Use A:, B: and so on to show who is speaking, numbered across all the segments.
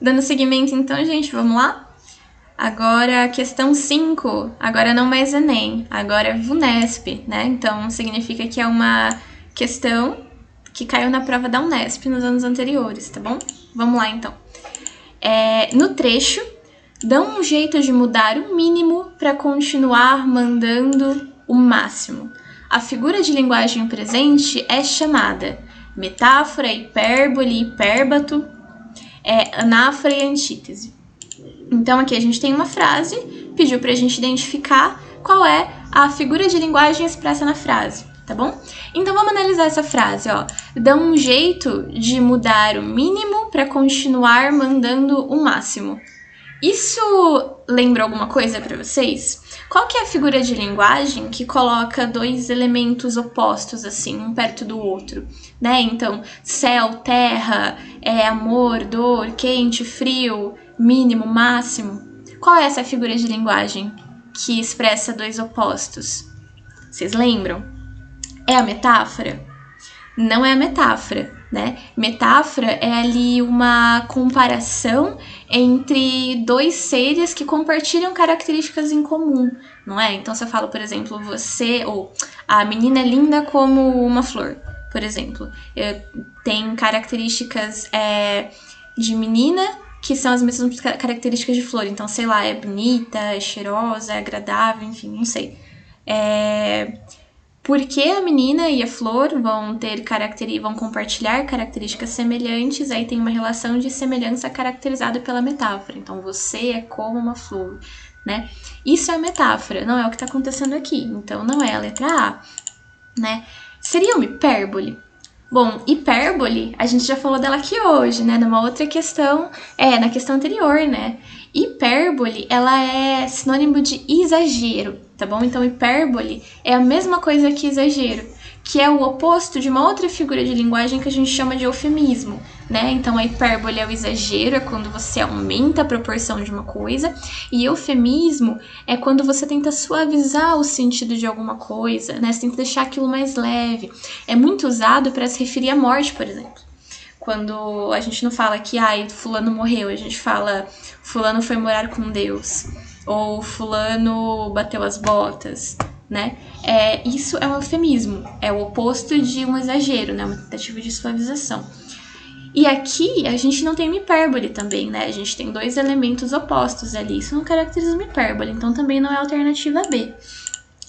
A: Dando seguimento, então, gente, vamos lá? Agora, questão 5, agora não mais Enem, agora é VUNESP, né? Então, significa que é uma questão que caiu na prova da Unesp nos anos anteriores, tá bom? Vamos lá, então. No trecho, dão um jeito de mudar o mínimo para continuar mandando o máximo. A figura de linguagem presente é chamada metáfora, hipérbole, hipérbato, anáfora e antítese. Então, aqui a gente tem uma frase, pediu pra gente identificar qual é a figura de linguagem expressa na frase, tá bom? Então, vamos analisar essa frase, ó. Dá um jeito de mudar o mínimo para continuar mandando o máximo. Isso lembra alguma coisa para vocês? Qual que é a figura de linguagem que coloca dois elementos opostos, assim, um perto do outro, né? Então, céu, terra, amor, dor, quente, frio, mínimo, máximo. Qual é essa figura de linguagem que expressa dois opostos? Vocês lembram? É a metáfora? Não é a metáfora, né? Metáfora é ali uma comparação entre dois seres que compartilham características em comum, não é? Então, se eu falo, por exemplo, você ou a menina é linda como uma flor, por exemplo. Tem características de menina que são as mesmas características de flor. Então, sei lá, é bonita, é cheirosa, é agradável, enfim, não sei. Porque a menina e a flor vão compartilhar características semelhantes, aí tem uma relação de semelhança caracterizada pela metáfora. Então, você é como uma flor, né? Isso é metáfora, não é o que está acontecendo aqui. Então, não é a letra A, né? Seria uma hipérbole? Bom, hipérbole, a gente já falou dela aqui hoje, né? Numa outra questão, na questão anterior, né? Hipérbole, ela é sinônimo de exagero, tá bom? Então, hipérbole é a mesma coisa que exagero, que é o oposto de uma outra figura de linguagem que a gente chama de eufemismo, né? Então, a hipérbole é o exagero, é quando você aumenta a proporção de uma coisa, e eufemismo é quando você tenta suavizar o sentido de alguma coisa, né? Você tenta deixar aquilo mais leve. É muito usado para se referir à morte, por exemplo. Quando a gente não fala que, fulano morreu, a gente fala fulano foi morar com Deus, ou fulano bateu as botas, né? Isso é um eufemismo, é o oposto de um exagero, né? Uma tentativa de suavização. E aqui a gente não tem uma hipérbole também, né? A gente tem dois elementos opostos ali, isso não caracteriza uma hipérbole, então também não é a alternativa B.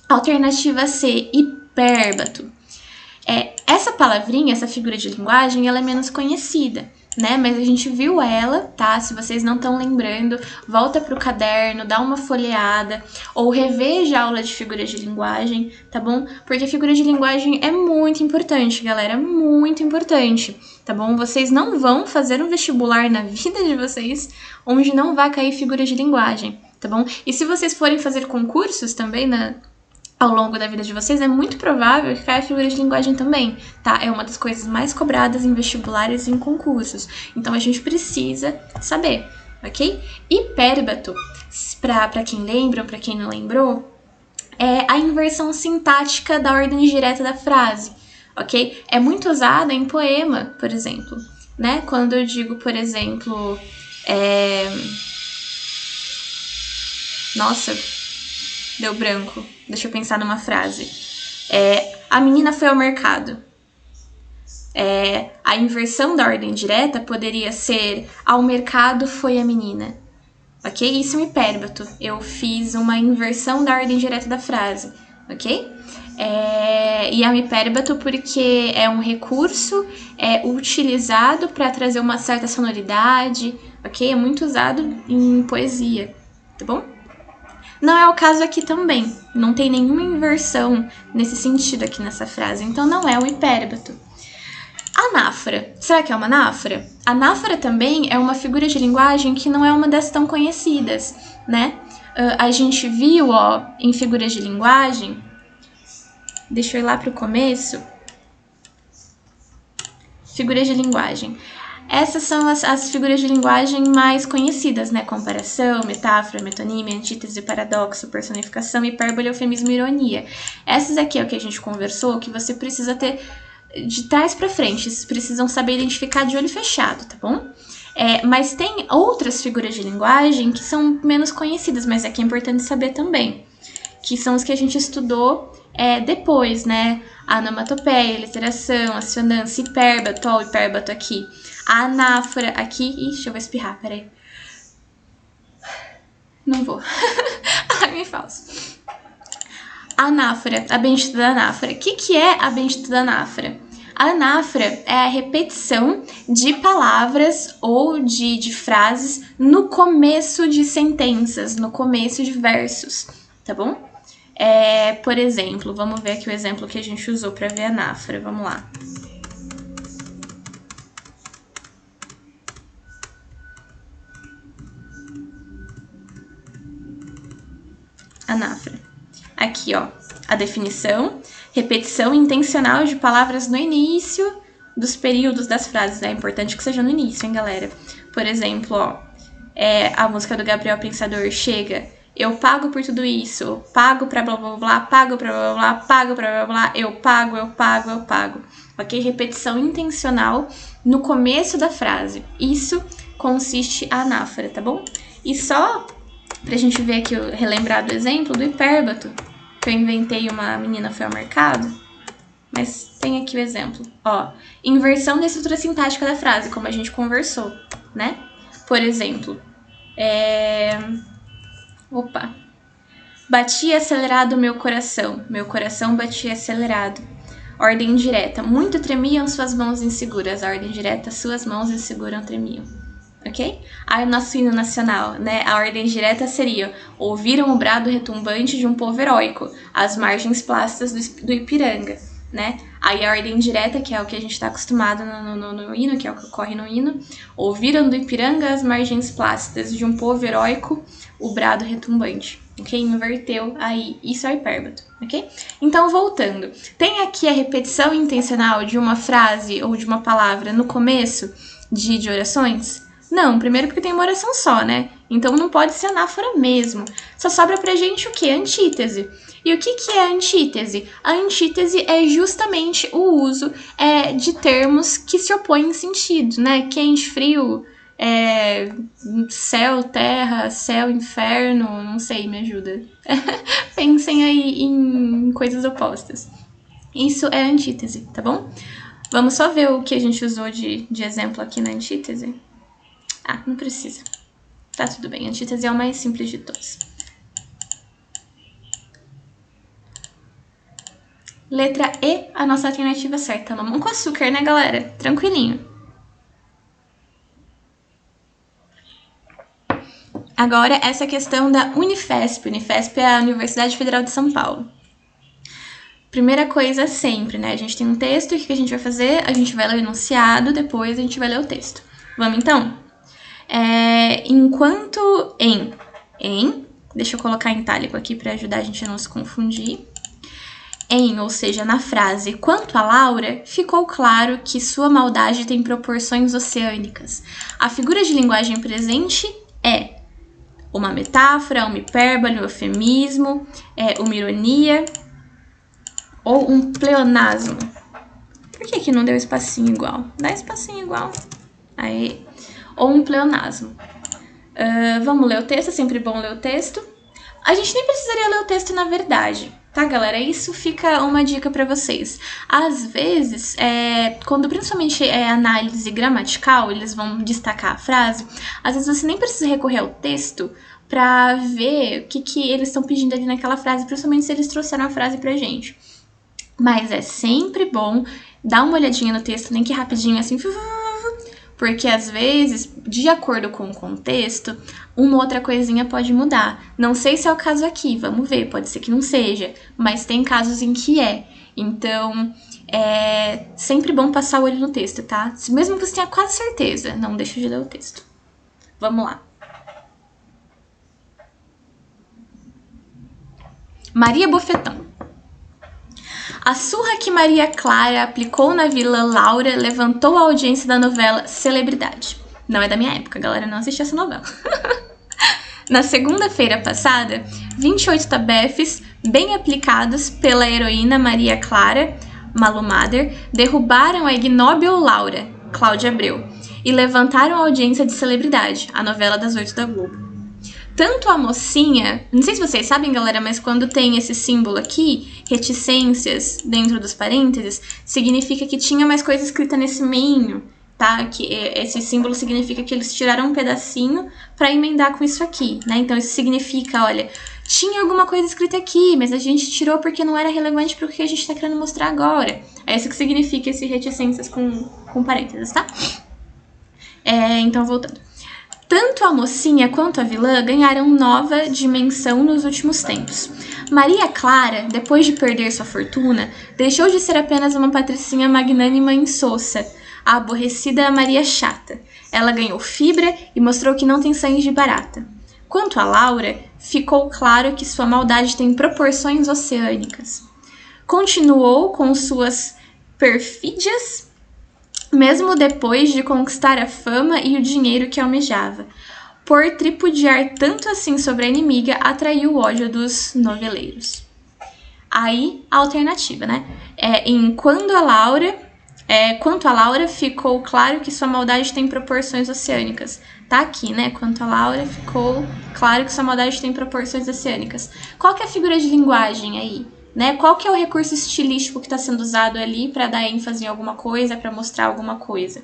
A: Alternativa C, hipérbato. Essa palavrinha, essa figura de linguagem, ela é menos conhecida, né? Mas a gente viu ela, tá? Se vocês não estão lembrando, volta pro caderno, dá uma folheada, ou reveja a aula de figuras de linguagem, tá bom? Porque a figura de linguagem é muito importante, galera, muito importante, tá bom? Vocês não vão fazer um vestibular na vida de vocês onde não vai cair figura de linguagem, tá bom? E se vocês forem fazer concursos também, ao longo da vida de vocês, é muito provável que caia figura de linguagem também, tá? É uma das coisas mais cobradas em vestibulares e em concursos. Então, a gente precisa saber, ok? Hipérbato, pra quem lembra ou pra quem não lembrou, é a inversão sintática da ordem direta da frase, ok? É muito usada em poema, por exemplo, né? Quando eu digo, por exemplo, Nossa, deu branco. Deixa eu pensar numa frase. A menina foi ao mercado. A inversão da ordem direta poderia ser ao mercado foi a menina. Ok? Isso é um hipérbato. Eu fiz uma inversão da ordem direta da frase. Ok? E é um hipérbato porque é um recurso utilizado para trazer uma certa sonoridade. Ok? É muito usado em poesia. Tá bom? Não é o caso aqui também, não tem nenhuma inversão nesse sentido aqui nessa frase, então não é um hipérbato. Anáfora, será que é uma anáfora? Anáfora também é uma figura de linguagem que não é uma das tão conhecidas, né? A gente viu, em figuras de linguagem, deixa eu ir lá para o começo, figuras de linguagem. Essas são as figuras de linguagem mais conhecidas, né? Comparação, metáfora, metonímia, antítese, paradoxo, personificação, hipérbole, eufemismo e ironia. Essas aqui é o que a gente conversou, que você precisa ter de trás para frente. Vocês precisam saber identificar de olho fechado, tá bom? Mas tem outras figuras de linguagem que são menos conhecidas, mas é que é importante saber também, que são os que a gente estudou depois, né? A onomatopeia, a literação, assonância, hipérbato, ó, o hipérbato aqui, a anáfora aqui. Ixi, eu vou espirrar, peraí. Não vou. Ai, me falso. Anáfora, a bendita da anáfora. O que é a bendita da anáfora? A anáfora é a repetição de palavras ou de frases no começo de sentenças, no começo de versos, tá bom? Por exemplo, vamos ver aqui o exemplo que a gente usou para ver a anáfora. Vamos lá. Anáfora. Aqui, ó, a definição: repetição intencional de palavras no início dos períodos das frases. É importante que seja no início, hein, galera? Por exemplo, ó, a música do Gabriel Pensador, Chega. Eu pago por tudo isso, eu pago pra blá blá blá, pago pra blá blá, pago pra blá blá, eu pago, eu pago, eu pago. Ok? Repetição intencional no começo da frase. Isso consiste a anáfora, tá bom? E só pra gente ver aqui, relembrar do exemplo do hipérbato, que eu inventei, uma menina foi ao mercado, mas tem aqui o exemplo. Ó, inversão da estrutura sintática da frase, como a gente conversou, né? Por exemplo, batia acelerado meu coração batia acelerado. Ordem direta, muito tremiam suas mãos inseguras. A ordem direta, suas mãos inseguras tremiam. Ok? Aí o nosso hino nacional, né? A ordem direta seria: ouviram o brado retumbante de um povo heróico, às margens plácidas do Ipiranga, né? Aí a ordem direta, que é o que a gente está acostumado no hino, que é o que ocorre no hino: ouviram do Ipiranga as margens plácidas de um povo heróico, o brado retumbante. Ok? Inverteu aí, isso é o hipérbato, ok? Então, voltando. Tem aqui a repetição intencional de uma frase ou de uma palavra no começo de orações? Não, primeiro porque tem uma oração só, né? Então não pode ser anáfora mesmo. Só sobra pra gente o quê? Antítese. E o que é a antítese? A antítese é justamente o uso de termos que se opõem em sentido, né? Quente, frio, céu, terra, céu, inferno, não sei, me ajuda. Pensem aí em coisas opostas. Isso é antítese, tá bom? Vamos só ver o que a gente usou de exemplo aqui na antítese. Ah, não precisa. Tá tudo bem, a antítese é o mais simples de todos. Letra E, a nossa alternativa certa. Mamão com açúcar, né, galera? Tranquilinho. Agora, essa questão da Unifesp. Unifesp é a Universidade Federal de São Paulo. Primeira coisa sempre, né? A gente tem um texto, o que a gente vai fazer? A gente vai ler o enunciado, depois a gente vai ler o texto. Vamos, então? Enquanto em, deixa eu colocar em itálico aqui para ajudar a gente a não se confundir. Ou seja, na frase quanto a Laura, ficou claro que sua maldade tem proporções oceânicas. A figura de linguagem presente é uma metáfora, uma hipérbole, um eufemismo, uma ironia ou um pleonasmo. Por que que não deu espacinho igual? Dá espacinho igual. Aí. Ou um pleonasmo. Vamos ler o texto, é sempre bom ler o texto. A gente nem precisaria ler o texto na verdade, tá, galera? Isso fica uma dica pra vocês. Às vezes, quando principalmente análise gramatical, eles vão destacar a frase, às vezes você nem precisa recorrer ao texto pra ver o que eles estão pedindo ali naquela frase, principalmente se eles trouxeram a frase pra gente. Mas é sempre bom dar uma olhadinha no texto, nem que rapidinho assim, porque às vezes, de acordo com o contexto, uma outra coisinha pode mudar. Não sei se é o caso aqui, vamos ver, pode ser que não seja, mas tem casos em que é. Então, é sempre bom passar o olho no texto, tá? Mesmo que você tenha quase certeza, não deixa de ler o texto. Vamos lá. Maria Bofetão. A surra que Maria Clara aplicou na Vila Laura levantou a audiência da novela Celebridade. Não é da minha época, galera, não assisti essa novela. Na segunda-feira passada, 28 tabefes, bem aplicados pela heroína Maria Clara, Malu Mader, derrubaram a ignóbil Laura, Cláudia Abreu, e levantaram a audiência de Celebridade, a novela das 8 da Globo. Tanto a mocinha, não sei se vocês sabem, galera, mas quando tem esse símbolo aqui, reticências dentro dos parênteses, significa que tinha mais coisa escrita nesse meinho, tá? Que esse símbolo significa que eles tiraram um pedacinho para emendar com isso aqui, né? Então isso significa, olha, tinha alguma coisa escrita aqui, mas a gente tirou porque não era relevante para o que a gente tá querendo mostrar agora. É isso que significa esse reticências com parênteses, tá? Então, voltando. Tanto a mocinha quanto a vilã ganharam nova dimensão nos últimos tempos. Maria Clara, depois de perder sua fortuna, deixou de ser apenas uma patricinha magnânima e insossa, a aborrecida Maria Chata. Ela ganhou fibra e mostrou que não tem sangue de barata. Quanto a Laura, ficou claro que sua maldade tem proporções oceânicas. Continuou com suas perfídias, mesmo depois de conquistar a fama e o dinheiro que almejava. Por tripudiar tanto assim sobre a inimiga, atraiu o ódio dos noveleiros. Aí, a alternativa, né? Quanto a Laura, ficou claro que sua maldade tem proporções oceânicas. Tá aqui, né? Quanto a Laura, ficou claro que sua maldade tem proporções oceânicas. Qual que é a figura de linguagem aí? Né? Qual que é o recurso estilístico que está sendo usado ali para dar ênfase em alguma coisa, para mostrar alguma coisa?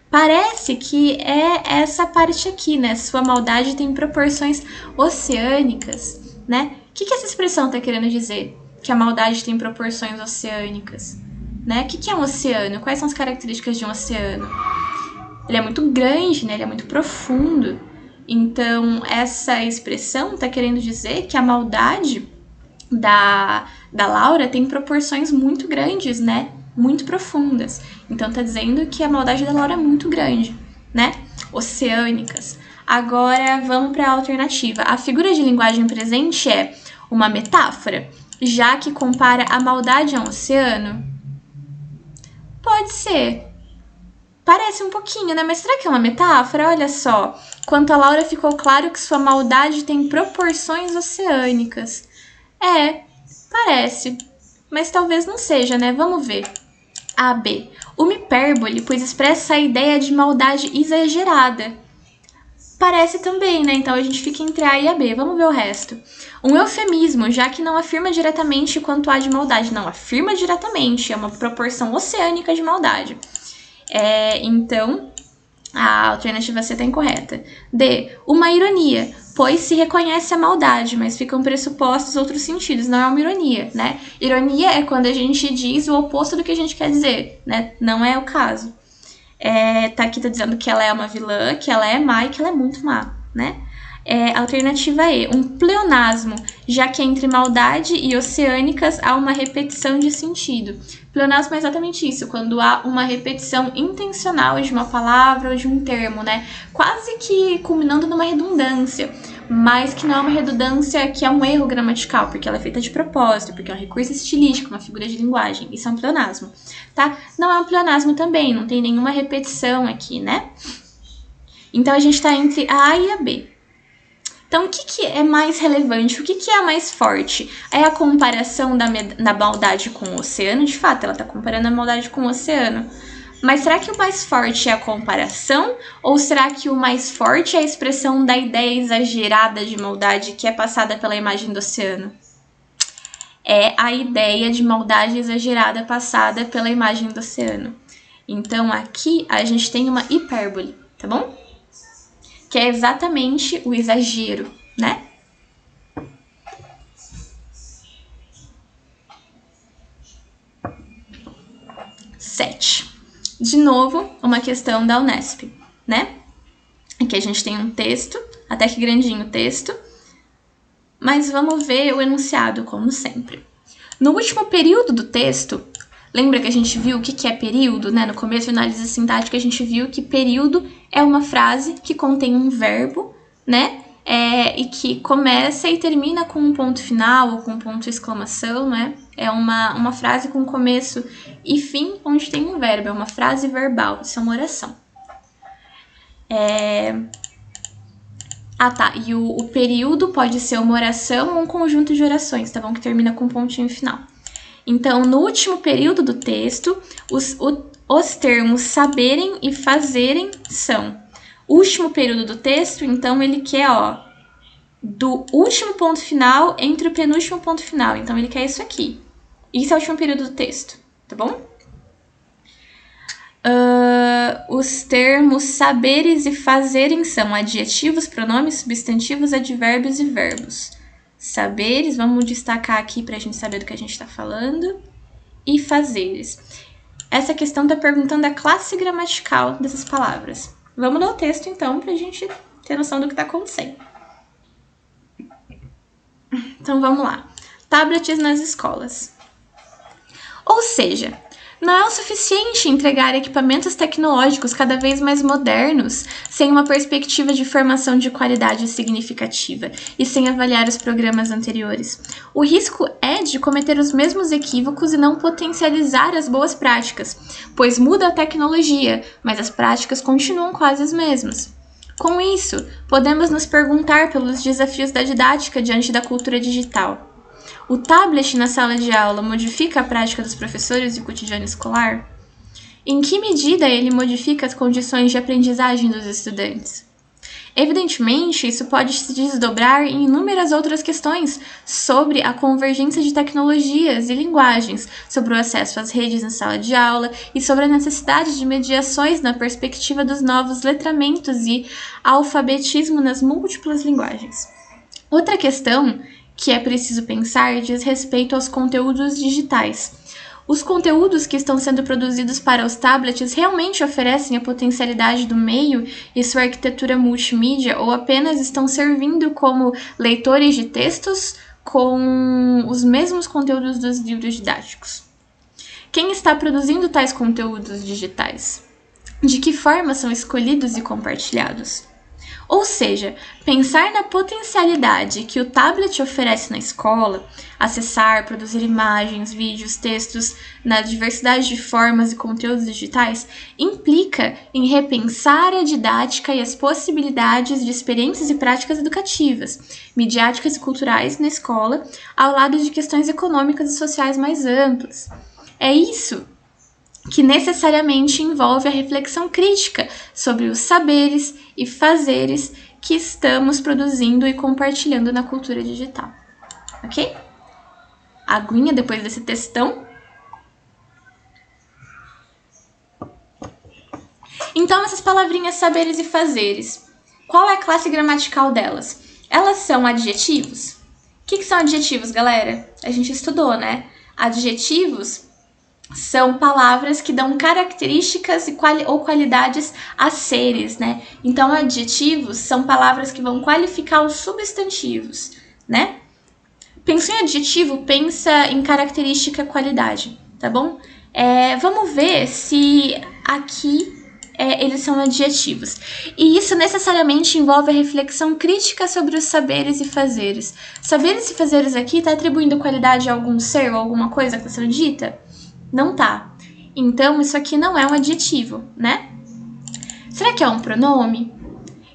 A: Parece que é essa parte aqui, né? Sua maldade tem proporções oceânicas, né? O que essa expressão está querendo dizer? Que a maldade tem proporções oceânicas, né? O que é um oceano? Quais são as características de um oceano? Ele é muito grande, né? Ele é muito profundo. Então, essa expressão está querendo dizer que a maldade da Laura tem proporções muito grandes, né? Muito profundas. Então tá dizendo que a maldade da Laura é muito grande, né? Oceânicas. Agora vamos para a alternativa. A figura de linguagem presente é uma metáfora, já que compara a maldade a um oceano? Pode ser. Parece um pouquinho, né? Mas será que é uma metáfora? Olha só. Quanto a Laura, ficou claro que sua maldade tem proporções oceânicas. Parece, mas talvez não seja, né? Vamos ver. A, B. Uma hipérbole, pois expressa a ideia de maldade exagerada. Parece também, né? Então a gente fica entre A e a B. Vamos ver o resto. Um eufemismo, já que não afirma diretamente quanto há de maldade. Não, afirma diretamente. É uma proporção oceânica de maldade. Então, a alternativa C está incorreta. D. Uma ironia, pois se reconhece a maldade, mas ficam pressupostos outros sentidos. Não é uma ironia, né? Ironia é quando a gente diz o oposto do que a gente quer dizer, né? Não é o caso. Aqui tá dizendo que ela é uma vilã, que ela é má e que ela é muito má, né? Alternativa E, um pleonasmo, já que entre maldade e oceânicas há uma repetição de sentido. Pleonasmo é exatamente isso, quando há uma repetição intencional de uma palavra ou de um termo, né? Quase que culminando numa redundância, mas que não é uma redundância que é um erro gramatical, porque ela é feita de propósito, porque é um recurso estilístico, uma figura de linguagem. Isso é um pleonasmo, tá? Não é um pleonasmo também, não tem nenhuma repetição aqui, né? Então a gente tá entre a A e a B. Então, o que é mais relevante? O que é mais forte? É a comparação da maldade com o oceano? De fato, ela está comparando a maldade com o oceano. Mas será que o mais forte é a comparação? Ou será que o mais forte é a expressão da ideia exagerada de maldade que é passada pela imagem do oceano? É a ideia de maldade exagerada passada pela imagem do oceano. Então, aqui a gente tem uma hipérbole, tá bom? Que é exatamente o exagero, né? Sete. De novo, uma questão da Unesp, né? Aqui a gente tem um texto, até que grandinho o texto, mas vamos ver o enunciado, como sempre. No último período do texto, lembra que a gente viu o que é período, né? No começo da análise sintática, a gente viu que período é uma frase que contém um verbo, né? E que começa e termina com um ponto final ou com um ponto de exclamação, né? É uma frase com começo e fim, onde tem um verbo. É uma frase verbal, isso é uma oração. Tá. E o período pode ser uma oração ou um conjunto de orações, tá bom? Que termina com um pontinho final. Então, no último período do texto, Os termos saberem e fazerem são último período do texto, então ele quer, do último ponto final entre o penúltimo ponto final. Então ele quer isso aqui. Isso é o último período do texto, tá bom? Os termos saberes e fazerem são adjetivos, pronomes, substantivos, advérbios e verbos. Saberes, vamos destacar aqui pra gente saber do que a gente tá falando. E fazeres. Essa questão tá perguntando a classe gramatical dessas palavras. Vamos ler o texto, então, pra gente ter noção do que tá acontecendo. Então, vamos lá. Tablets nas escolas. Ou seja, não é o suficiente entregar equipamentos tecnológicos cada vez mais modernos sem uma perspectiva de formação de qualidade significativa e sem avaliar os programas anteriores. O risco é de cometer os mesmos equívocos e não potencializar as boas práticas, pois muda a tecnologia, mas as práticas continuam quase as mesmas. Com isso, podemos nos perguntar pelos desafios da didática diante da cultura digital. O tablet na sala de aula modifica a prática dos professores e o cotidiano escolar? Em que medida ele modifica as condições de aprendizagem dos estudantes? Evidentemente, isso pode se desdobrar em inúmeras outras questões sobre a convergência de tecnologias e linguagens, sobre o acesso às redes na sala de aula e sobre a necessidade de mediações na perspectiva dos novos letramentos e alfabetismo nas múltiplas linguagens. Outra questão que é preciso pensar diz respeito aos conteúdos digitais. Os conteúdos que estão sendo produzidos para os tablets realmente oferecem a potencialidade do meio e sua arquitetura multimídia ou apenas estão servindo como leitores de textos com os mesmos conteúdos dos livros didáticos? Quem está produzindo tais conteúdos digitais? De que forma são escolhidos e compartilhados? Ou seja, pensar na potencialidade que o tablet oferece na escola, acessar, produzir imagens, vídeos, textos, na diversidade de formas e conteúdos digitais, implica em repensar a didática e as possibilidades de experiências e práticas educativas, midiáticas e culturais na escola, ao lado de questões econômicas e sociais mais amplas. É isso que necessariamente envolve a reflexão crítica sobre os saberes e fazeres que estamos produzindo e compartilhando na cultura digital. Ok? Aguinha depois desse textão. Então, essas palavrinhas saberes e fazeres, qual é a classe gramatical delas? Elas são adjetivos? O que são adjetivos, galera? A gente estudou, né? Adjetivos são palavras que dão características ou qualidades a seres, né? Então, adjetivos são palavras que vão qualificar os substantivos, né? Pensou em adjetivo, pensa em característica, qualidade, tá bom? Vamos ver se aqui eles são adjetivos. E isso necessariamente envolve a reflexão crítica sobre os saberes e fazeres. Saberes e fazeres aqui está atribuindo qualidade a algum ser ou alguma coisa que está sendo dita? Não tá. Então, isso aqui não é um adjetivo, né? Será que é um pronome?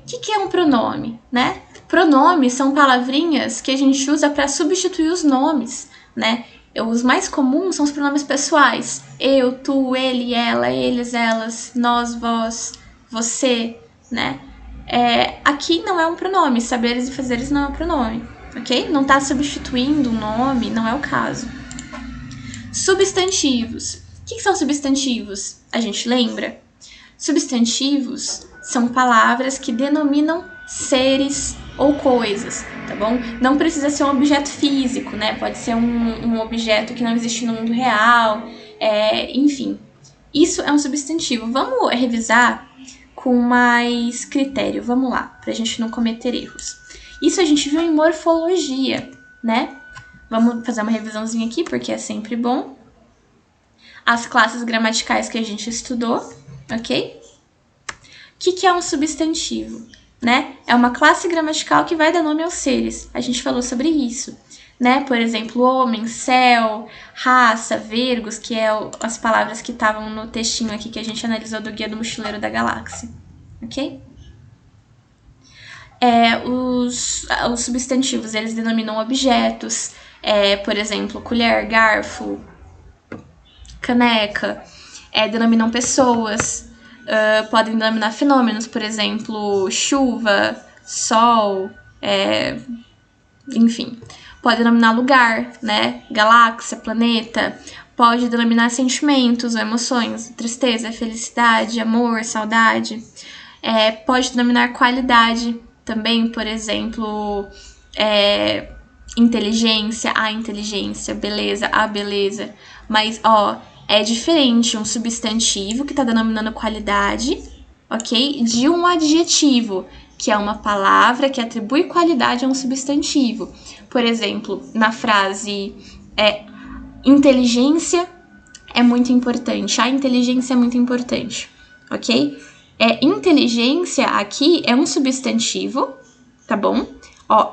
A: O que é um pronome, né? Pronomes são palavrinhas que a gente usa para substituir os nomes, né? Os mais comuns são os pronomes pessoais. Eu, tu, ele, ela, eles, elas, nós, vós, você, né? Aqui não é um pronome. Saberes e fazeres não é um pronome, ok? Não tá substituindo um nome, não é o caso. Substantivos. O que são substantivos? A gente lembra? Substantivos são palavras que denominam seres ou coisas, tá bom? Não precisa ser um objeto físico, né? Pode ser um objeto que não existe no mundo real, enfim. Isso é um substantivo. Vamos revisar com mais critério, vamos lá, pra gente não cometer erros. Isso a gente viu em morfologia, né? Vamos fazer uma revisãozinha aqui, porque é sempre bom. As classes gramaticais que a gente estudou, ok? O que é um substantivo, né? É uma classe gramatical que vai dar nome aos seres. A gente falou sobre isso, né? Por exemplo, homem, céu, raça, vergos, que é as palavras que estavam no textinho aqui que a gente analisou do Guia do Mochileiro da Galáxia, ok? Os substantivos, eles denominam objetos, por exemplo, colher, garfo, caneca. denominam pessoas, podem denominar fenômenos, por exemplo, chuva, sol, enfim. Pode denominar lugar, né? Galáxia, planeta. Pode denominar sentimentos ou emoções, tristeza, felicidade, amor, saudade. Pode denominar qualidade também, por exemplo, inteligência, a inteligência, beleza, a beleza. Mas, é diferente um substantivo que está denominando qualidade, ok? De um adjetivo, que é uma palavra que atribui qualidade a um substantivo. Por exemplo, na frase inteligência é muito importante, a inteligência é muito importante, ok? Inteligência aqui é um substantivo, tá bom?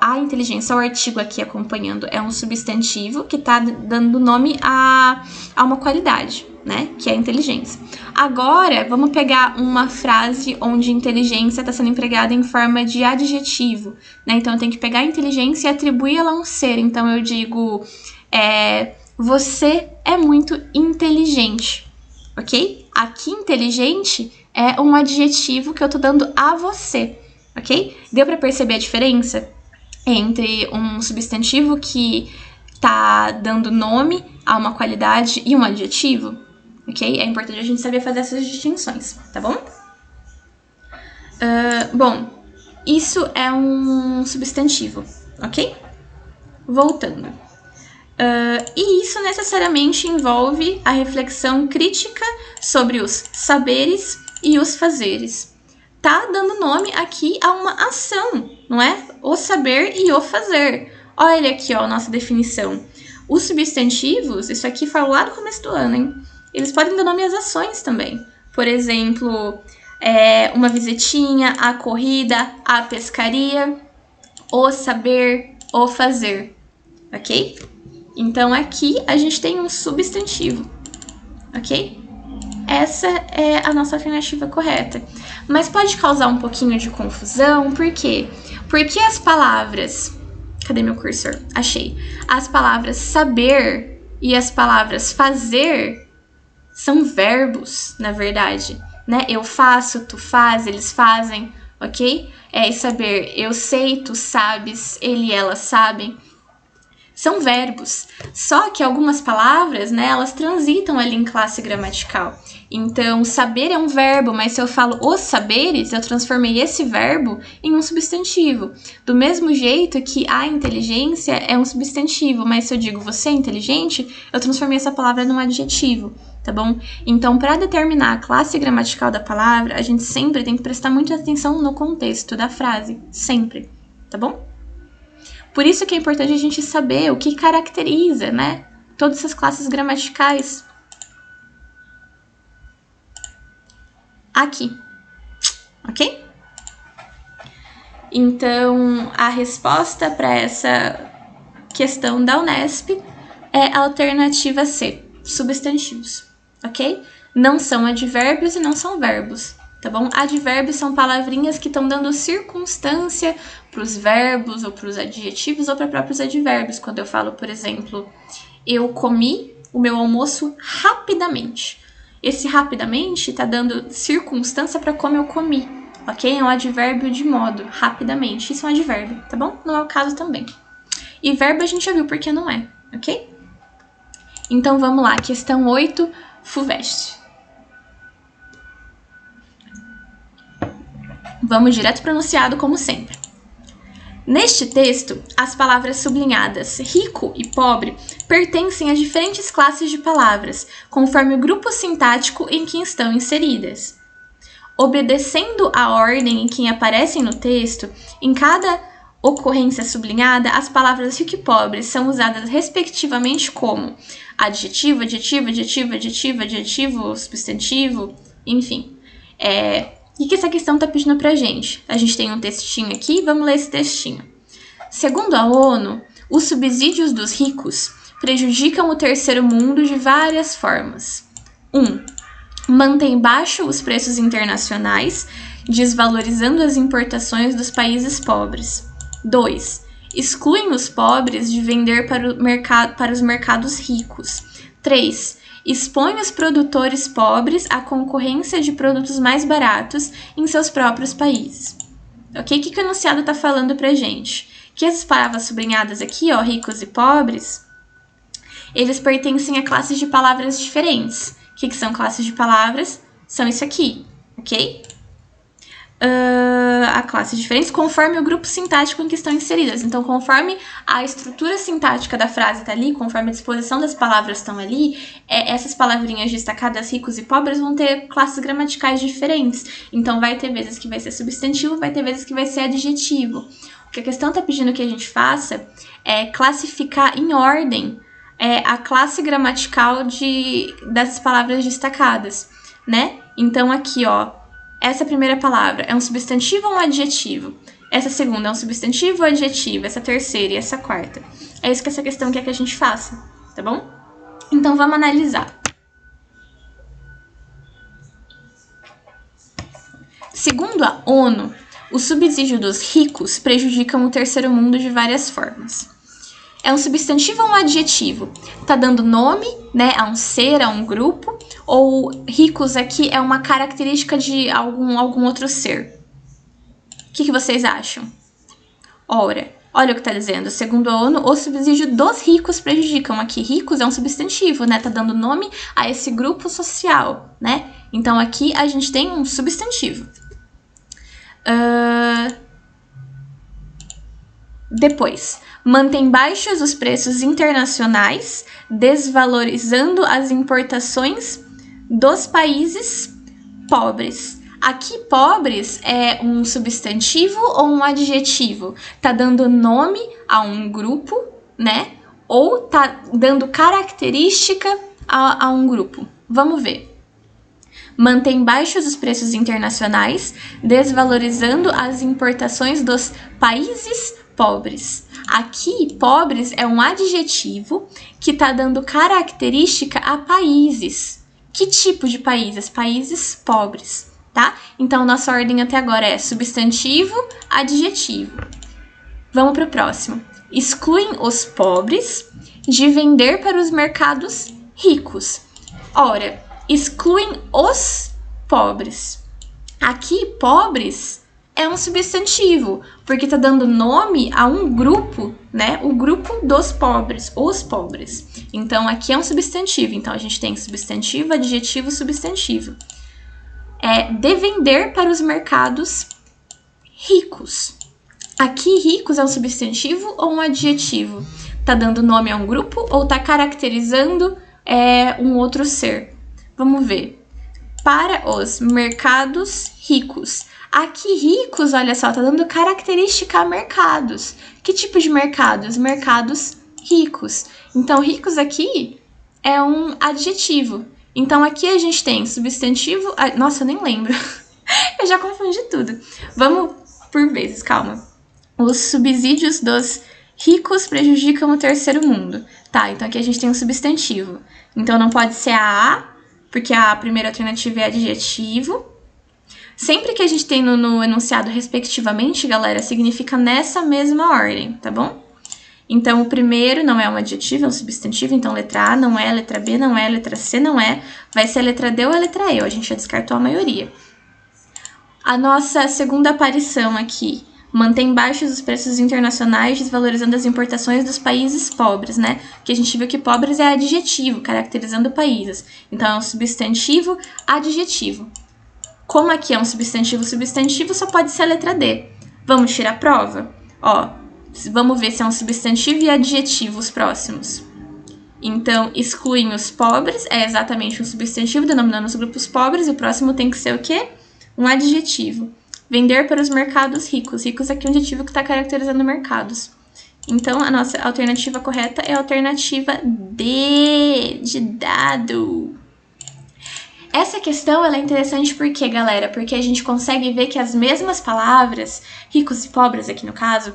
A: A inteligência, o artigo aqui acompanhando, é um substantivo que tá dando nome a uma qualidade, né? Que é a inteligência. Agora, vamos pegar uma frase onde inteligência está sendo empregada em forma de adjetivo, né? Então, eu tenho que pegar a inteligência e atribuir ela a um ser. Então, eu digo, você é muito inteligente, ok? Aqui, inteligente é um adjetivo que eu tô dando a você, ok? Deu para perceber a diferença entre um substantivo que tá dando nome a uma qualidade e um adjetivo? Ok? É importante a gente saber fazer essas distinções, tá bom? Bom, isso é um substantivo, ok? Voltando. E isso necessariamente envolve a reflexão crítica sobre os saberes e os fazeres. Tá dando nome aqui a uma ação, não é? O saber e o fazer. Olha aqui, a nossa definição. Os substantivos, isso aqui foi lá no começo do ano, hein? Eles podem dar nome às ações também. Por exemplo, uma visitinha, a corrida, a pescaria, o saber, o fazer, ok? Então, aqui a gente tem um substantivo, ok? Essa é a nossa alternativa correta. Mas pode causar um pouquinho de confusão, por quê? Porque as palavras... Cadê meu cursor? Achei. As palavras saber e as palavras fazer são verbos, na verdade, né? Eu faço, tu faz, eles fazem, ok? E saber, eu sei, tu sabes, ele e ela sabem. São verbos. Só que algumas palavras, né, elas transitam ali em classe gramatical. Então, saber é um verbo, mas se eu falo os saberes, eu transformei esse verbo em um substantivo. Do mesmo jeito que a inteligência é um substantivo, mas se eu digo você é inteligente, eu transformei essa palavra num adjetivo, tá bom? Então, para determinar a classe gramatical da palavra, a gente sempre tem que prestar muita atenção no contexto da frase, sempre, tá bom? Por isso que é importante a gente saber o que caracteriza, né, todas essas classes gramaticais. Aqui, ok? Então, a resposta para essa questão da Unesp é a alternativa C, substantivos, ok? Não são advérbios e não são verbos, tá bom? Advérbios são palavrinhas que estão dando circunstância para os verbos ou para os adjetivos ou para próprios advérbios. Quando eu falo, por exemplo, eu comi o meu almoço rapidamente. Esse rapidamente está dando circunstância para como eu comi, ok? É um advérbio de modo, rapidamente. Isso é um advérbio, tá bom? Não é o caso também. E verbo a gente já viu porque não é, ok? Então vamos lá, questão 8, FUVEST. Vamos direto para o enunciado, como sempre. Neste texto, as palavras sublinhadas rico e pobre pertencem a diferentes classes de palavras, conforme o grupo sintático em que estão inseridas. Obedecendo a ordem em que aparecem no texto, em cada ocorrência sublinhada, as palavras rico e pobre são usadas respectivamente como adjetivo, adjetivo, adjetivo, adjetivo, adjetivo, substantivo, enfim. O que essa questão está pedindo pra gente? A gente tem um textinho aqui, vamos ler esse textinho. Segundo a ONU, os subsídios dos ricos prejudicam o terceiro mundo de várias formas. 1. Mantém baixo os preços internacionais, desvalorizando as importações dos países pobres. 2. Excluem os pobres de vender para os mercados ricos. 3. expõe os produtores pobres à concorrência de produtos mais baratos em seus próprios países. Ok? O que o enunciado está falando pra gente? Que essas palavras sublinhadas aqui, ó, ricos e pobres, eles pertencem a classes de palavras diferentes. O que são classes de palavras? São isso aqui, ok? A classes diferentes conforme o grupo sintático em que estão inseridas. Então, conforme a estrutura sintática da frase está ali, conforme a disposição das palavras estão ali, essas palavrinhas destacadas, ricos e pobres, vão ter classes gramaticais diferentes. Então, vai ter vezes que vai ser substantivo, vai ter vezes que vai ser adjetivo. O que a questão está pedindo que a gente faça é classificar em ordem a classe gramatical dessas palavras destacadas, né? Então, aqui, ó, essa primeira palavra é um substantivo ou um adjetivo? Essa segunda é um substantivo ou adjetivo? Essa terceira e essa quarta? É isso que essa questão quer que a gente faça, tá bom? Então, vamos analisar. Segundo a ONU, o subsídio dos ricos prejudica o terceiro mundo de várias formas. É um substantivo ou um adjetivo? Tá dando nome, né, a um ser, a um grupo? Ou ricos aqui é uma característica de algum outro ser? O que vocês acham? Ora, olha o que tá dizendo. Segundo a ONU, o subsídio dos ricos prejudicam. Aqui, ricos é um substantivo, né? Tá dando nome a esse grupo social, né? Então, aqui a gente tem um substantivo. Depois, mantém baixos os preços internacionais, desvalorizando as importações dos países pobres. Aqui, pobres é um substantivo ou um adjetivo? Tá dando nome a um grupo, né? Ou tá dando característica a um grupo? Vamos ver. Mantém baixos os preços internacionais, desvalorizando as importações dos países pobres. Aqui, pobres é um adjetivo que está dando característica a países. Que tipo de países? Países pobres, tá? Então, nossa ordem até agora é substantivo, adjetivo. Vamos para o próximo. Excluem os pobres de vender para os mercados ricos. Ora, excluem os pobres. Aqui, pobres é um substantivo, porque tá dando nome a um grupo, né? O grupo dos pobres, os pobres. Então, aqui é um substantivo. Então, a gente tem substantivo, adjetivo, substantivo. De vender para os mercados ricos. Aqui, ricos é um substantivo ou um adjetivo? Tá dando nome a um grupo ou tá caracterizando um outro ser? Vamos ver. Para os mercados ricos. Aqui, ricos, olha só, tá dando característica a mercados. Que tipo de mercados? Mercados ricos. Então, ricos aqui é um adjetivo. Então, aqui a gente tem substantivo... Nossa, eu nem lembro. Eu já confundi tudo. Vamos por vezes, calma. Os subsídios dos ricos prejudicam o terceiro mundo. Tá, então aqui a gente tem um substantivo. Então, não pode ser a, porque a primeira alternativa é adjetivo. Sempre que a gente tem no enunciado respectivamente, galera, significa nessa mesma ordem, tá bom? Então, o primeiro não é um adjetivo, é um substantivo. Então, letra A não é, letra B não é, letra C não é. Vai ser a letra D ou a letra E. A gente já descartou a maioria. A nossa segunda aparição aqui. Mantém baixos os preços internacionais, desvalorizando as importações dos países pobres, né? Que a gente viu que pobres é adjetivo, caracterizando países. Então, é um substantivo, adjetivo. Como aqui é um substantivo, só pode ser a letra D. Vamos tirar a prova? Ó, vamos ver se é um substantivo e adjetivo os próximos. Então, excluem os pobres, é exatamente um substantivo, denominando os grupos pobres. E o próximo tem que ser o quê? Um adjetivo. Vender para os mercados ricos. Ricos aqui é um adjetivo que está caracterizando mercados. Então, a nossa alternativa correta é a alternativa D, de dado. Essa questão ela é interessante por quê, galera? Porque a gente consegue ver que as mesmas palavras, ricos e pobres aqui no caso,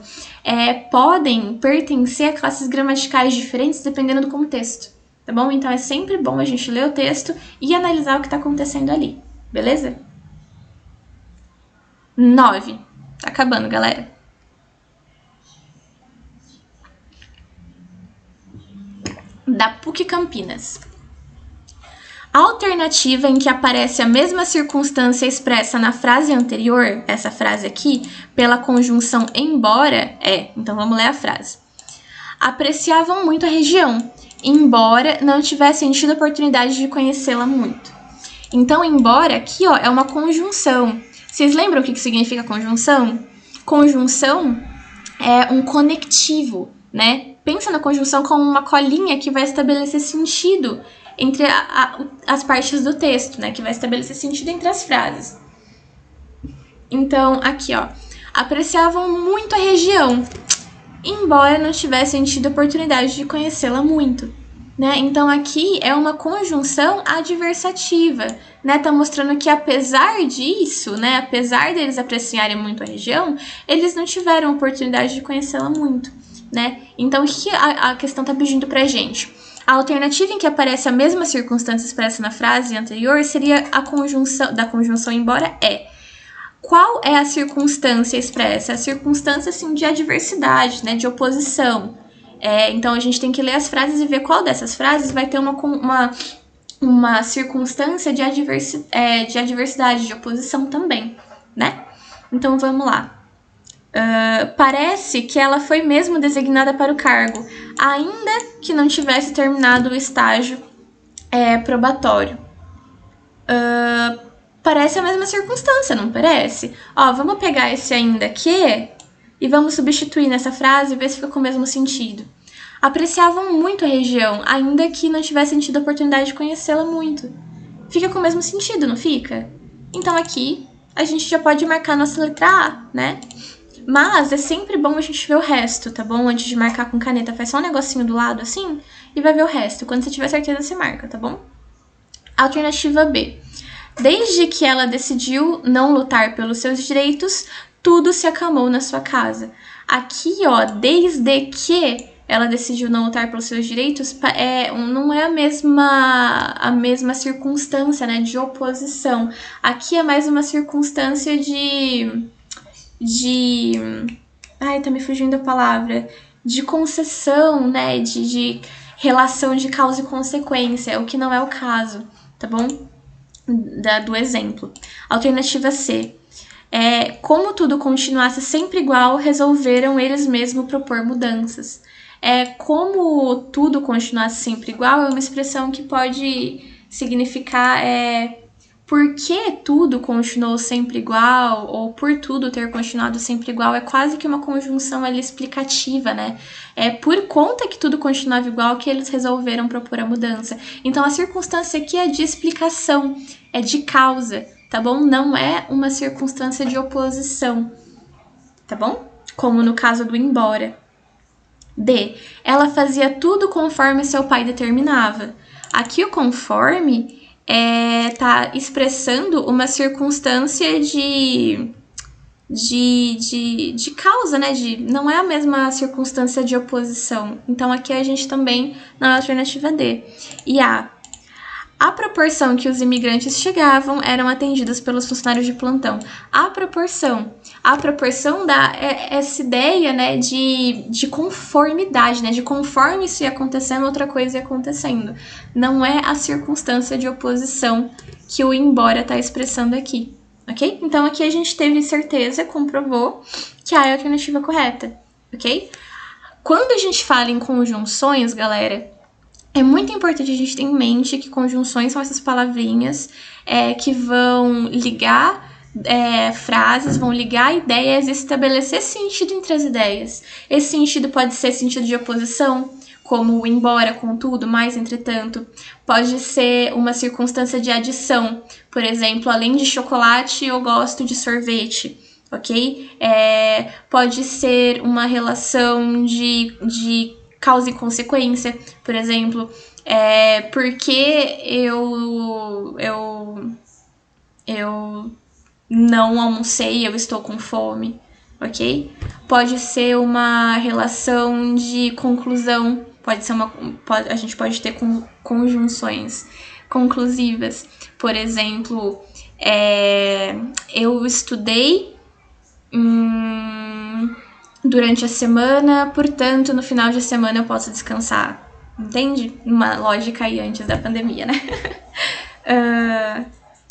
A: podem pertencer a classes gramaticais diferentes dependendo do contexto, tá bom? Então é sempre bom a gente ler o texto e analisar o que está acontecendo ali, beleza? 9. Tá acabando, galera. Da PUC Campinas. A alternativa em que aparece a mesma circunstância expressa na frase anterior, essa frase aqui, pela conjunção embora, é... Então, vamos ler a frase. Apreciavam muito a região, embora não tivessem tido a oportunidade de conhecê-la muito. Então, embora aqui, ó, é uma conjunção. Vocês lembram o que significa conjunção? Conjunção é um conectivo, né? Pensa na conjunção como uma colinha que vai estabelecer sentido entre as partes do texto, né? Que vai estabelecer sentido entre as frases. Então, aqui, ó. Apreciavam muito a região, embora não tivessem tido a oportunidade de conhecê-la muito, né? Então, aqui é uma conjunção adversativa, né? Tá mostrando que, apesar disso, né? Apesar deles apreciarem muito a região, eles não tiveram a oportunidade de conhecê-la muito, né? Então, o que a questão tá pedindo pra gente? A alternativa em que aparece a mesma circunstância expressa na frase anterior seria a conjunção da conjunção embora é. Qual é a circunstância expressa? A circunstância, assim, de adversidade, né? De oposição. Então, a gente tem que ler as frases e ver qual dessas frases vai ter uma circunstância de adversidade, de oposição também, né? Então, vamos lá. Parece que ela foi mesmo designada para o cargo, ainda que não tivesse terminado o estágio probatório. Parece a mesma circunstância, não parece? Ó, vamos pegar esse ainda que e vamos substituir nessa frase e ver se fica com o mesmo sentido. Apreciavam muito a região, ainda que não tivessem tido a oportunidade de conhecê-la muito. Fica com o mesmo sentido, não fica? Então aqui a gente já pode marcar nossa letra A, né? Mas é sempre bom a gente ver o resto, tá bom? Antes de marcar com caneta, faz só um negocinho do lado assim e vai ver o resto. Quando você tiver certeza, você marca, tá bom? Alternativa B. Desde que ela decidiu não lutar pelos seus direitos, tudo se acalmou na sua casa. Aqui, ó, desde que ela decidiu não lutar pelos seus direitos, não é a mesma circunstância, né, de oposição. Aqui é mais uma circunstância ai, tá me fugindo a palavra. De concessão, né, de relação de causa e consequência, o que não é o caso, tá bom? Do exemplo. Alternativa C. Como tudo continuasse sempre igual, resolveram eles mesmos propor mudanças. Como tudo continuasse sempre igual é uma expressão que pode significar por que tudo continuou sempre igual, ou por tudo ter continuado sempre igual, é quase que uma conjunção ali explicativa, né? É por conta que tudo continuava igual que eles resolveram propor a mudança. Então, a circunstância aqui é de explicação, é de causa, tá bom? Não é uma circunstância de oposição, tá bom? Como no caso do embora. D. Ela fazia tudo conforme seu pai determinava. Aqui o conforme tá expressando uma circunstância de causa, né? Não é a mesma circunstância de oposição. Então, aqui a gente também na alternativa D. E a proporção que os imigrantes chegavam eram atendidos pelos funcionários de plantão. A proporção dá essa ideia, né, de conformidade, né, de conforme isso ia acontecendo, outra coisa ia acontecendo. Não é a circunstância de oposição que o embora está expressando aqui, ok? Então, aqui a gente teve certeza, comprovou que A é a alternativa correta, ok? Quando a gente fala em conjunções, galera, é muito importante a gente ter em mente que conjunções são essas palavrinhas que vão ligar frases, vão ligar ideias e estabelecer sentido entre as ideias. Esse sentido pode ser sentido de oposição, como embora, contudo, mais, entretanto. Pode ser uma circunstância de adição. Por exemplo, além de chocolate, eu gosto de sorvete, ok? Pode ser uma relação de causa e consequência, por exemplo, porque eu não almocei, eu estou com fome, ok? Pode ser uma relação de conclusão, a gente pode ter conjunções conclusivas, por exemplo, eu estudei durante a semana, portanto, no final de semana eu posso descansar. Entende? Uma lógica aí antes da pandemia, né?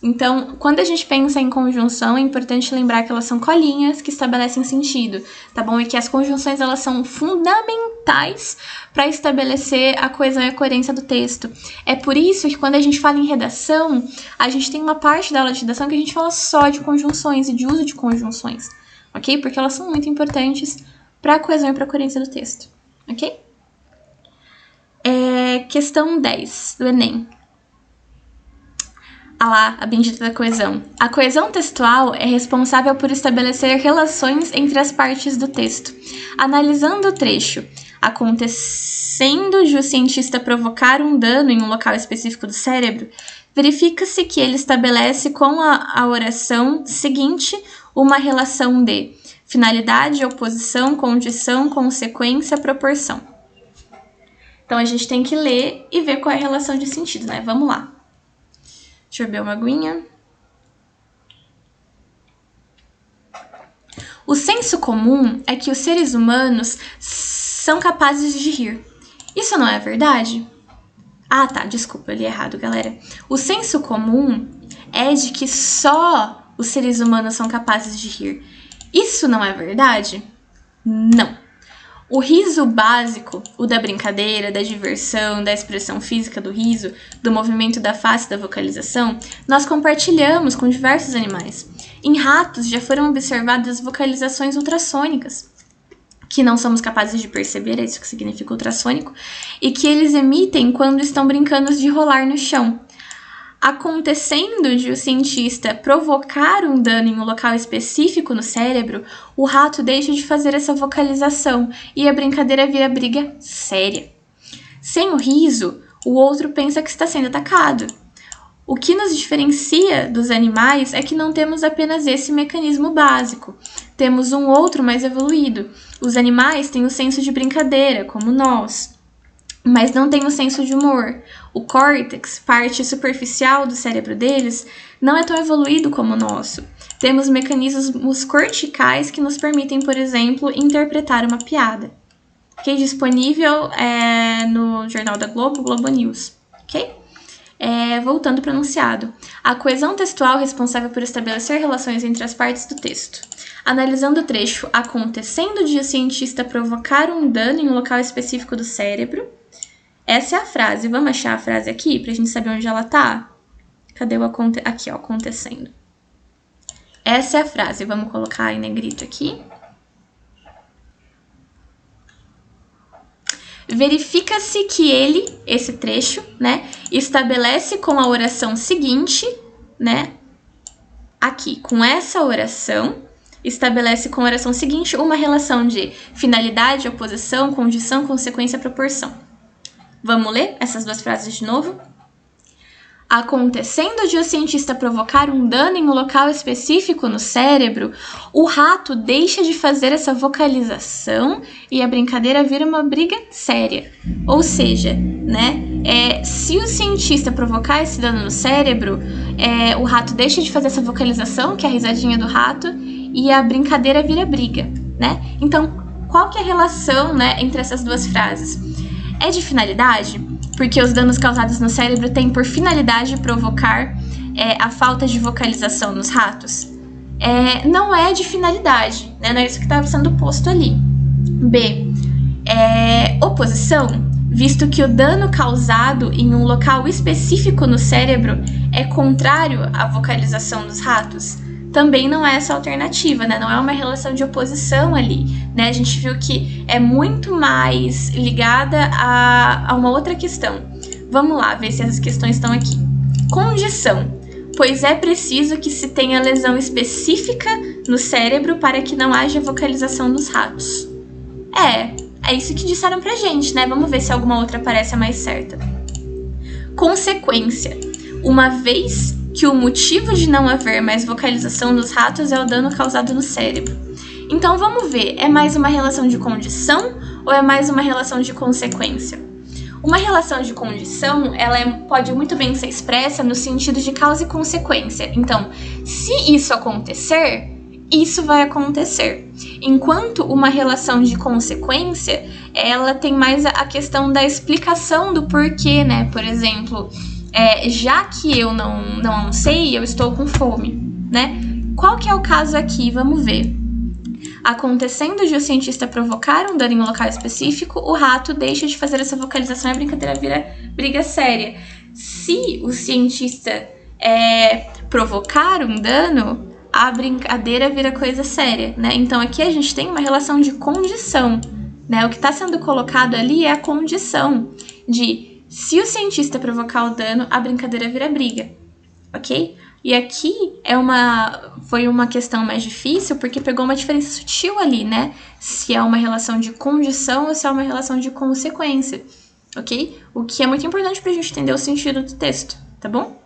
A: Então, quando a gente pensa em conjunção, é importante lembrar que elas são colinhas que estabelecem sentido, tá bom? E que as conjunções, elas são fundamentais para estabelecer a coesão e a coerência do texto. É por isso que quando a gente fala em redação, a gente tem uma parte da aula de redação que a gente fala só de conjunções e de uso de conjunções, ok? Porque elas são muito importantes para a coesão e para a coerência do texto, ok? Questão 10 do Enem. A bendita da coesão. A coesão textual é responsável por estabelecer relações entre as partes do texto. Analisando o trecho, acontecendo de o cientista provocar um dano em um local específico do cérebro, verifica-se que ele estabelece com a oração seguinte uma relação de finalidade, oposição, condição, consequência, proporção. Então, a gente tem que ler e ver qual é a relação de sentido, né? Vamos lá. Deixa eu beber uma aguinha. O senso comum é que os seres humanos são capazes de rir. Isso não é verdade? Ah, tá, desculpa, eu li errado, galera. O senso comum é de que só os seres humanos são capazes de rir. Isso não é verdade? Não. O riso básico, o da brincadeira, da diversão, da expressão física do riso, do movimento da face, da vocalização, nós compartilhamos com diversos animais. Em ratos já foram observadas vocalizações ultrassônicas, que não somos capazes de perceber, é isso que significa ultrassônico, e que eles emitem quando estão brincando de rolar no chão. Acontecendo de o cientista provocar um dano em um local específico no cérebro, o rato deixa de fazer essa vocalização e a brincadeira vira briga séria. Sem o riso, o outro pensa que está sendo atacado. O que nos diferencia dos animais é que não temos apenas esse mecanismo básico. Temos um outro mais evoluído. Os animais têm o senso de brincadeira, como nós, mas não têm o senso de humor. O córtex, parte superficial do cérebro deles, não é tão evoluído como o nosso. Temos mecanismos corticais que nos permitem, por exemplo, interpretar uma piada. Ok? Disponível no Jornal da Globo, Globo News. Ok? Voltando para o enunciado. A coesão textual é responsável por estabelecer relações entre as partes do texto. Analisando o trecho, acontecendo de o cientista provocar um dano em um local específico do cérebro. Essa é a frase. Vamos achar a frase aqui pra gente saber onde ela tá? Cadê o aqui, ó, acontecendo. Essa é a frase. Vamos colocar em negrito aqui. Verifica-se que ele, esse trecho, né, estabelece com a oração seguinte, né, aqui, com essa oração, estabelece com a oração seguinte uma relação de finalidade, oposição, condição, consequência, proporção. Vamos ler essas duas frases de novo? Acontecendo de o cientista provocar um dano em um local específico no cérebro, o rato deixa de fazer essa vocalização e a brincadeira vira uma briga séria. Ou seja, né, se o cientista provocar esse dano no cérebro, o rato deixa de fazer essa vocalização, que é a risadinha do rato, e a brincadeira vira briga, né? Então, qual que é a relação, né, entre essas duas frases? É de finalidade, porque os danos causados no cérebro têm por finalidade provocar a falta de vocalização nos ratos? Não é de finalidade, né? Não é isso que estava sendo posto ali. B. Oposição, visto que o dano causado em um local específico no cérebro é contrário à vocalização dos ratos? Também não é essa alternativa, né? Não é uma relação de oposição ali, né? A gente viu que é muito mais ligada a uma outra questão. Vamos lá, ver se essas questões estão aqui. Condição, pois é preciso que se tenha lesão específica no cérebro para que não haja vocalização dos ratos. É isso que disseram pra gente, né? Vamos ver se alguma outra parece a mais certa. Consequência, uma vez que o motivo de não haver mais vocalização dos ratos é o dano causado no cérebro. Então vamos ver, é mais uma relação de condição ou é mais uma relação de consequência? Uma relação de condição, ela pode muito bem ser expressa no sentido de causa e consequência. Então, se isso acontecer, isso vai acontecer. Enquanto uma relação de consequência, ela tem mais a questão da explicação do porquê, né? Por exemplo, Já que eu não almocei, eu estou com fome, né? Qual que é o caso aqui? Vamos ver. Acontecendo de o cientista provocar um dano em um local específico, o rato deixa de fazer essa vocalização e a brincadeira vira briga séria. Se o cientista provocar um dano, a brincadeira vira coisa séria, né? Então aqui a gente tem uma relação de condição, né? O que está sendo colocado ali é a condição de se o cientista provocar o dano, a brincadeira vira briga, ok? E aqui foi uma questão mais difícil porque pegou uma diferença sutil ali, né? Se é uma relação de condição ou se é uma relação de consequência, ok? O que é muito importante pra gente entender o sentido do texto, tá bom?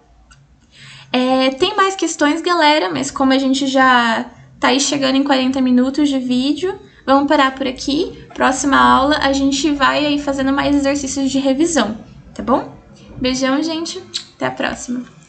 A: Tem mais questões, galera, mas como a gente já tá aí chegando em 40 minutos de vídeo, vamos parar por aqui. Próxima aula a gente vai aí fazendo mais exercícios de revisão, tá bom? Beijão, gente. Até a próxima.